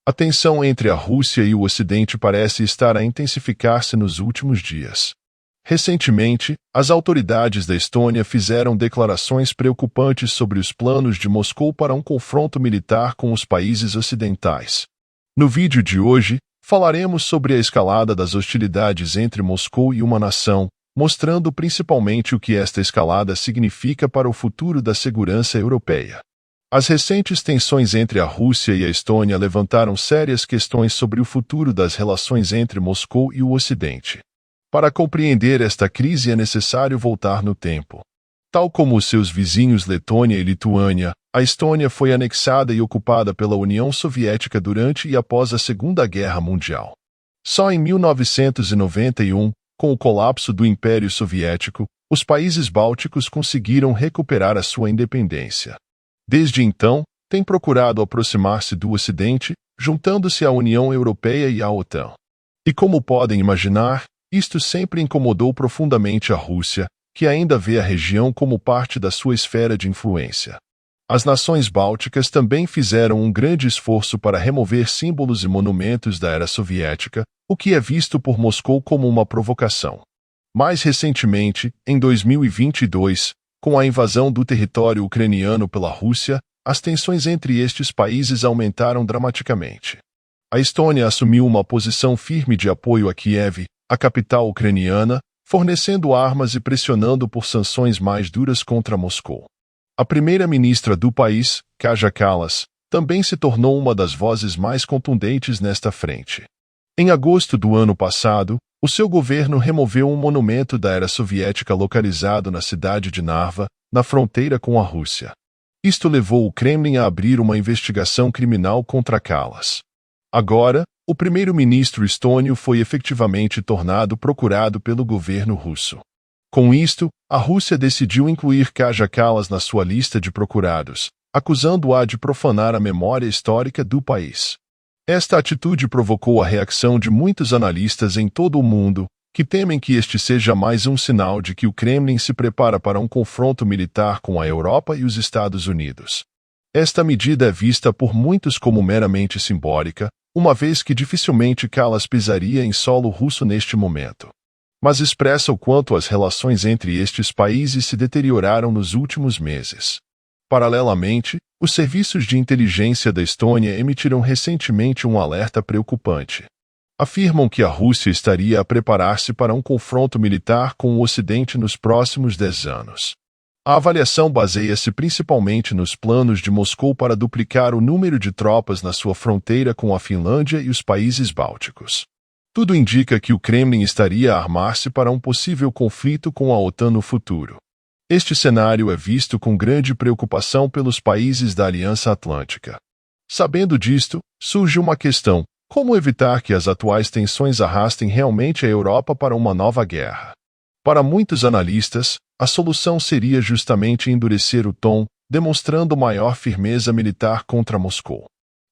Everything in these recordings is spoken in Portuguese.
A tensão entre a Rússia e o Ocidente parece estar a intensificar-se nos últimos dias. Recentemente, as autoridades da Estônia fizeram declarações preocupantes sobre os planos de Moscou para um confronto militar com os países ocidentais. No vídeo de hoje, falaremos sobre a escalada das hostilidades entre Moscou e uma nação, mostrando principalmente o que esta escalada significa para o futuro da segurança europeia. As recentes tensões entre a Rússia e a Estônia levantaram sérias questões sobre o futuro das relações entre Moscou e o Ocidente. Para compreender esta crise é necessário voltar no tempo. Tal como os seus vizinhos Letônia e Lituânia, a Estônia foi anexada e ocupada pela União Soviética durante e após a Segunda Guerra Mundial. Só em 1991, com o colapso do Império Soviético, os países bálticos conseguiram recuperar a sua independência. Desde então, tem procurado aproximar-se do Ocidente, juntando-se à União Europeia e à OTAN. E como podem imaginar, isto sempre incomodou profundamente a Rússia, que ainda vê a região como parte da sua esfera de influência. As nações bálticas também fizeram um grande esforço para remover símbolos e monumentos da era soviética, o que é visto por Moscou como uma provocação. Mais recentemente, em 2022, com a invasão do território ucraniano pela Rússia, as tensões entre estes países aumentaram dramaticamente. A Estônia assumiu uma posição firme de apoio a Kiev, a capital ucraniana, fornecendo armas e pressionando por sanções mais duras contra Moscou. A primeira-ministra do país, Kaja Kallas, também se tornou uma das vozes mais contundentes nesta frente. Em agosto do ano passado, o seu governo removeu um monumento da era soviética localizado na cidade de Narva, na fronteira com a Rússia. Isto levou o Kremlin a abrir uma investigação criminal contra Kallas. Agora, o primeiro-ministro estônio foi efetivamente tornado procurado pelo governo russo. Com isto, a Rússia decidiu incluir Kaja Kallas na sua lista de procurados, acusando-a de profanar a memória histórica do país. Esta atitude provocou a reação de muitos analistas em todo o mundo, que temem que este seja mais um sinal de que o Kremlin se prepara para um confronto militar com a Europa e os Estados Unidos. Esta medida é vista por muitos como meramente simbólica, uma vez que dificilmente Kallas pisaria em solo russo neste momento. Mas expressa o quanto as relações entre estes países se deterioraram nos últimos meses. Paralelamente, os serviços de inteligência da Estônia emitiram recentemente um alerta preocupante. Afirmam que a Rússia estaria a preparar-se para um confronto militar com o Ocidente nos próximos 10 anos. A avaliação baseia-se principalmente nos planos de Moscou para duplicar o número de tropas na sua fronteira com a Finlândia e os países bálticos. Tudo indica que o Kremlin estaria a armar-se para um possível conflito com a OTAN no futuro. Este cenário é visto com grande preocupação pelos países da Aliança Atlântica. Sabendo disto, surge uma questão: como evitar que as atuais tensões arrastem realmente a Europa para uma nova guerra? Para muitos analistas, a solução seria justamente endurecer o tom, demonstrando maior firmeza militar contra Moscou.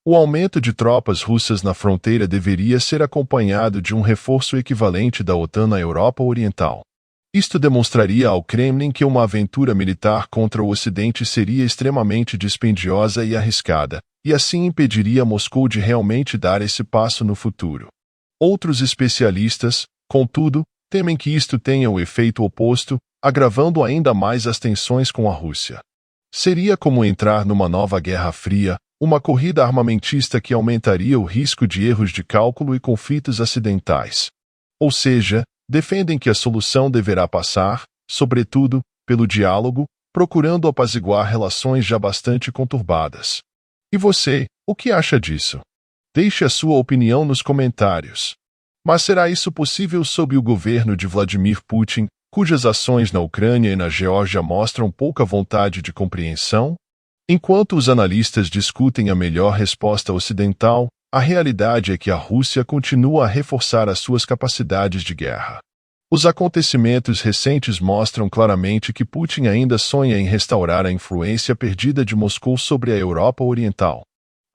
O aumento de tropas russas na fronteira deveria ser acompanhado de um reforço equivalente da OTAN na Europa Oriental. Isto demonstraria ao Kremlin que uma aventura militar contra o Ocidente seria extremamente dispendiosa e arriscada, e assim impediria Moscou de realmente dar esse passo no futuro. Outros especialistas, contudo, temem que isto tenha o efeito oposto, agravando ainda mais as tensões com a Rússia. Seria como entrar numa nova Guerra Fria, uma corrida armamentista que aumentaria o risco de erros de cálculo e conflitos acidentais. Ou seja, defendem que a solução deverá passar, sobretudo, pelo diálogo, procurando apaziguar relações já bastante conturbadas. E você, o que acha disso? Deixe a sua opinião nos comentários. Mas será isso possível sob o governo de Vladimir Putin, cujas ações na Ucrânia e na Geórgia mostram pouca vontade de compreensão? Enquanto os analistas discutem a melhor resposta ocidental, a realidade é que a Rússia continua a reforçar as suas capacidades de guerra. Os acontecimentos recentes mostram claramente que Putin ainda sonha em restaurar a influência perdida de Moscou sobre a Europa Oriental.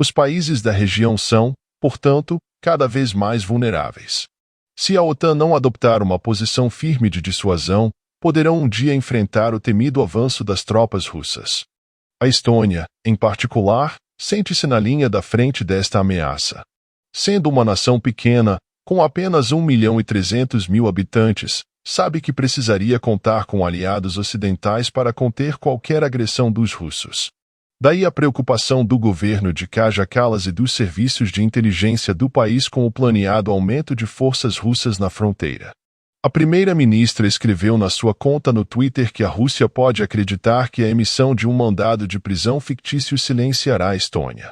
Os países da região são, portanto, cada vez mais vulneráveis. Se a OTAN não adoptar uma posição firme de dissuasão, poderão um dia enfrentar o temido avanço das tropas russas. A Estônia, em particular, sente-se na linha da frente desta ameaça. Sendo uma nação pequena, com apenas 1.300.000 habitantes, sabe que precisaria contar com aliados ocidentais para conter qualquer agressão dos russos. Daí a preocupação do governo de Kaja Kallas e dos serviços de inteligência do país com o planeado aumento de forças russas na fronteira. A primeira-ministra escreveu na sua conta no Twitter que a Rússia pode acreditar que a emissão de um mandado de prisão fictício silenciará a Estônia.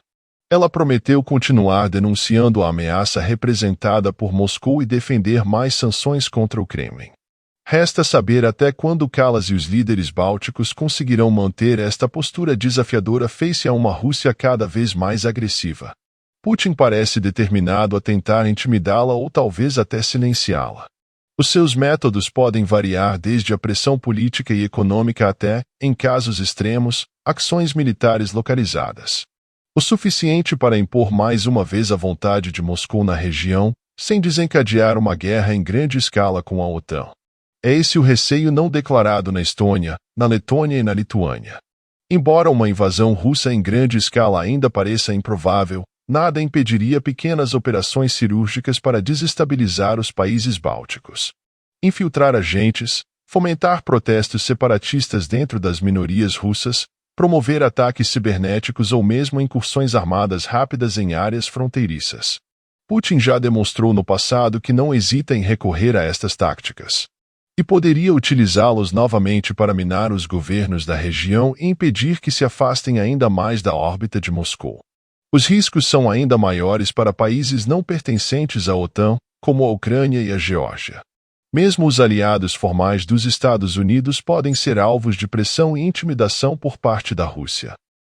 Ela prometeu continuar denunciando a ameaça representada por Moscou e defender mais sanções contra o Kremlin. Resta saber até quando Kallas e os líderes bálticos conseguirão manter esta postura desafiadora face a uma Rússia cada vez mais agressiva. Putin parece determinado a tentar intimidá-la ou talvez até silenciá-la. Os seus métodos podem variar desde a pressão política e econômica até, em casos extremos, ações militares localizadas. O suficiente para impor mais uma vez a vontade de Moscou na região, sem desencadear uma guerra em grande escala com a OTAN. É esse o receio não declarado na Estônia, na Letônia e na Lituânia. Embora uma invasão russa em grande escala ainda pareça improvável, nada impediria pequenas operações cirúrgicas para desestabilizar os países bálticos. Infiltrar agentes, fomentar protestos separatistas dentro das minorias russas, promover ataques cibernéticos ou mesmo incursões armadas rápidas em áreas fronteiriças. Putin já demonstrou no passado que não hesita em recorrer a estas táticas. E poderia utilizá-los novamente para minar os governos da região e impedir que se afastem ainda mais da órbita de Moscou. Os riscos são ainda maiores para países não pertencentes à OTAN, como a Ucrânia e a Geórgia. Mesmo os aliados formais dos Estados Unidos podem ser alvos de pressão e intimidação por parte da Rússia.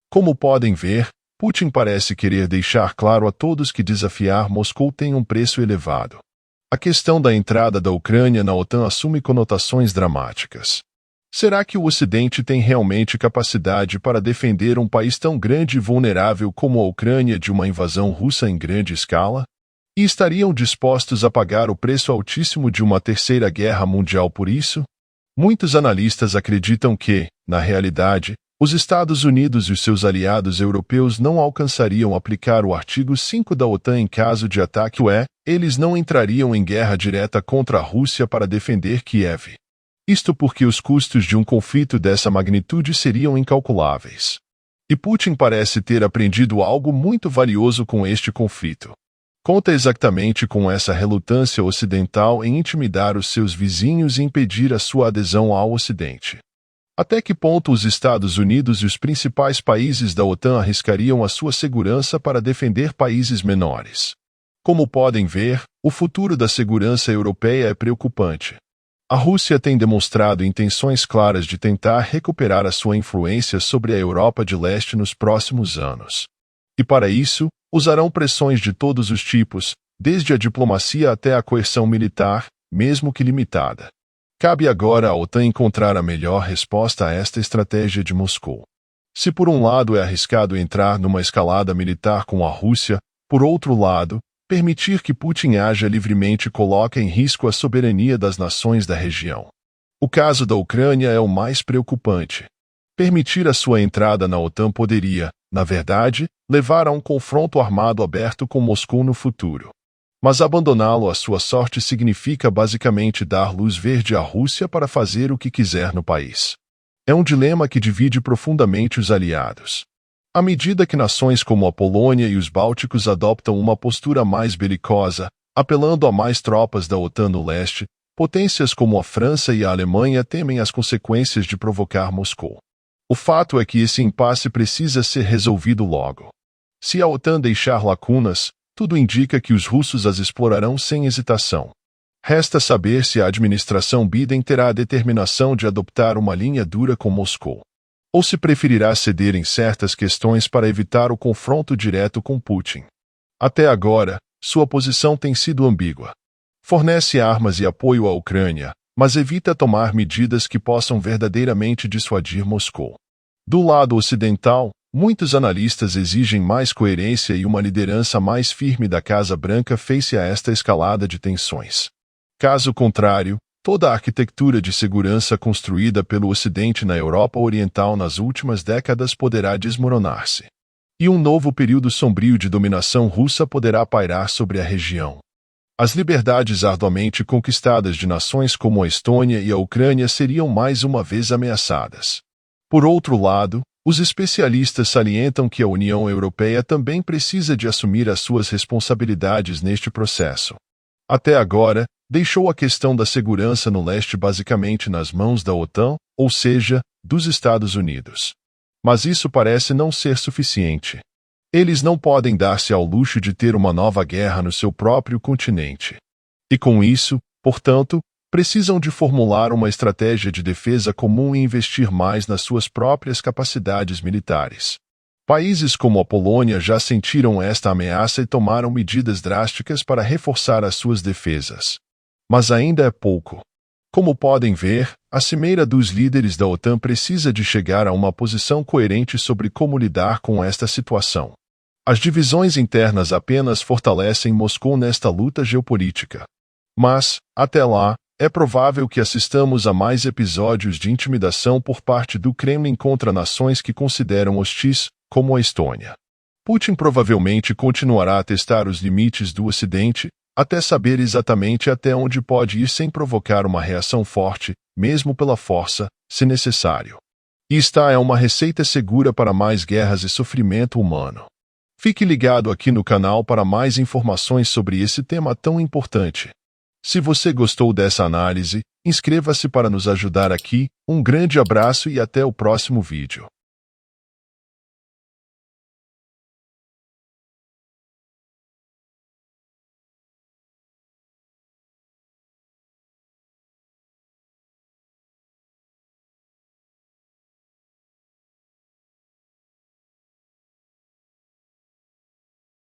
Como podem ver, Putin parece querer deixar claro a todos que desafiar Moscou tem um preço elevado. A questão da entrada da Ucrânia na OTAN assume conotações dramáticas. Será que o Ocidente tem realmente capacidade para defender um país tão grande e vulnerável como a Ucrânia de uma invasão russa em grande escala? E estariam dispostos a pagar o preço altíssimo de uma terceira guerra mundial por isso? Muitos analistas acreditam que, na realidade, os Estados Unidos e os seus aliados europeus não alcançariam aplicar o artigo 5 da OTAN em caso de ataque eles não entrariam em guerra direta contra a Rússia para defender Kiev. Isto porque os custos de um conflito dessa magnitude seriam incalculáveis. E Putin parece ter aprendido algo muito valioso com este conflito. Conta exatamente com essa relutância ocidental em intimidar os seus vizinhos e impedir a sua adesão ao Ocidente. Até que ponto os Estados Unidos e os principais países da OTAN arriscariam a sua segurança para defender países menores? Como podem ver, o futuro da segurança europeia é preocupante. A Rússia tem demonstrado intenções claras de tentar recuperar a sua influência sobre a Europa de Leste nos próximos anos. E para isso, usarão pressões de todos os tipos, desde a diplomacia até a coerção militar, mesmo que limitada. Cabe agora à OTAN encontrar a melhor resposta a esta estratégia de Moscou. Se por um lado é arriscado entrar numa escalada militar com a Rússia, por outro lado, permitir que Putin haja livremente coloca em risco a soberania das nações da região. O caso da Ucrânia é o mais preocupante. Permitir a sua entrada na OTAN poderia, na verdade, levar a um confronto armado aberto com Moscou no futuro. Mas abandoná-lo à sua sorte significa basicamente dar luz verde à Rússia para fazer o que quiser no país. É um dilema que divide profundamente os aliados. À medida que nações como a Polônia e os Bálticos adoptam uma postura mais belicosa, apelando a mais tropas da OTAN no leste, potências como a França e a Alemanha temem as consequências de provocar Moscou. O fato é que esse impasse precisa ser resolvido logo. Se a OTAN deixar lacunas, tudo indica que os russos as explorarão sem hesitação. Resta saber se a administração Biden terá a determinação de adoptar uma linha dura com Moscou. Ou se preferirá ceder em certas questões para evitar o confronto direto com Putin. Até agora, sua posição tem sido ambígua. Fornece armas e apoio à Ucrânia, mas evita tomar medidas que possam verdadeiramente dissuadir Moscou. Do lado ocidental, muitos analistas exigem mais coerência e uma liderança mais firme da Casa Branca face a esta escalada de tensões. Caso contrário, toda a arquitetura de segurança construída pelo Ocidente na Europa Oriental nas últimas décadas poderá desmoronar-se. e um novo período sombrio de dominação russa poderá pairar sobre a região. As liberdades arduamente conquistadas de nações como a Estônia e a Ucrânia seriam mais uma vez ameaçadas. Por outro lado, os especialistas salientam que a União Europeia também precisa de assumir as suas responsabilidades neste processo. Até agora, deixou a questão da segurança no leste basicamente nas mãos da OTAN, ou seja, dos Estados Unidos. Mas isso parece não ser suficiente. Eles não podem dar-se ao luxo de ter uma nova guerra no seu próprio continente. E com isso, portanto, precisam de formular uma estratégia de defesa comum e investir mais nas suas próprias capacidades militares. Países como a Polônia já sentiram esta ameaça e tomaram medidas drásticas para reforçar as suas defesas. Mas ainda é pouco. Como podem ver, a cimeira dos líderes da OTAN precisa de chegar a uma posição coerente sobre como lidar com esta situação. As divisões internas apenas fortalecem Moscou nesta luta geopolítica. Mas, até lá, é provável que assistamos a mais episódios de intimidação por parte do Kremlin contra nações que consideram hostis, como a Estônia. Putin provavelmente continuará a testar os limites do Ocidente, até saber exatamente até onde pode ir sem provocar uma reação forte, mesmo pela força, se necessário. E esta é uma receita segura para mais guerras e sofrimento humano. Fique ligado aqui no canal para mais informações sobre esse tema tão importante. Se você gostou dessa análise, inscreva-se para nos ajudar aqui, um grande abraço e até o próximo vídeo.